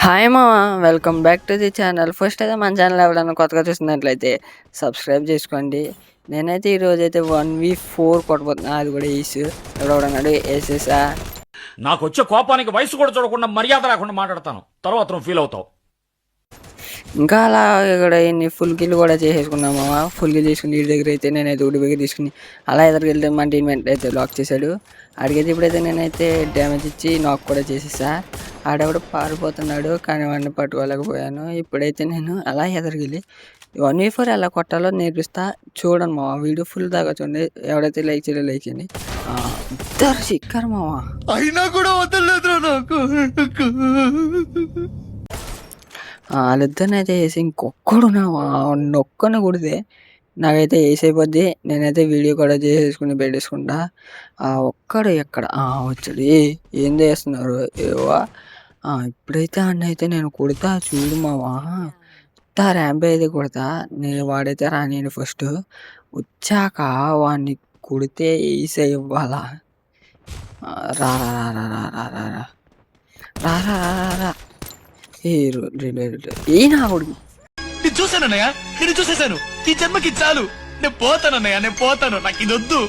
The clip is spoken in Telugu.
హాయ్ మామ, welcome back to the channel. First అయితే మన ఛానల్ ఎవరైనా కొత్తగా చూస్తున్నట్లయితే సబ్స్క్రైబ్ చేసుకోండి. నేనైతే ఈరోజు అయితే 1v4 కొట్టబోతున్నా, అది కూడా ఈసు ఎవడన్నాడు వేసేసా. నాకు వచ్చే కోపానికి వయసు కూడా చూడకుండా మర్యాద లేకుండా మాట్లాడతాను, తర్వాత నువ్వు ఫీల్ అవుతావు. ఇంకా అలా ఇక్కడ ఇన్ని ఫుల్ కిల్ కూడా చేసేసుకున్నాం మామ. ఫుల్ కిల్ చేసుకుని ఇంటి దగ్గర అయితే నేనైతే ఉడి దగ్గర తీసుకుని అలా ఎదురుకెళ్తే మన టీమ్మేట్ అయితే లాక్ చేశాడు. అడిగైతే ఇప్పుడైతే నేనైతే డ్యామేజ్ ఇచ్చి నాక్ కూడా చేసేసా. ఆడెవడు పారిపోతున్నాడు కానీ వాడిని పట్టుకోలేకపోయాను. ఇప్పుడైతే నేను అలా ఎదురుకెళ్ళి 1v4 ఎలా కొట్టాలో నేర్పిస్తా, చూడండి మామ. వీడియో ఫుల్ దాకా చూడండి. ఎవడైతే లైక్ చేయలేదు లైక్ చేయండి. ఇద్దరు చిక్కరు మామ, అయినా కూడా వదలలేదు నాకు. వాళ్ళిద్దరిని అయితే వేసి ఇంకొక్కడు నొక్కని కుడితే నాకైతే వేసి అయిపోద్ది. నేనైతే వీడియో కూడా చేసేసుకుని పెట్టేసుకుంటా. ఒక్కడు ఎక్కడ వచ్చాడు, ఏం చేస్తున్నారు ఏవా. ఇప్పుడైతే అన్న అయితే నేను కుడతా చూడు మావా. ర్యాంప్ అయితే కుడతా, నేను వాడైతే రానియండి. ఫస్ట్ వచ్చాక వాడిని కుడితే వేసి ఇవ్వాలా. రా రా రా రా రా రా రా రా రా రా రా ఏ నా కొడుకు. నేను చూసానన్నయ్య, నేను చూసేశాను. ఈ జన్మకి చాలు, నేను పోతానన్నయ్య, నేను పోతాను. నాకు ఇది వద్దు.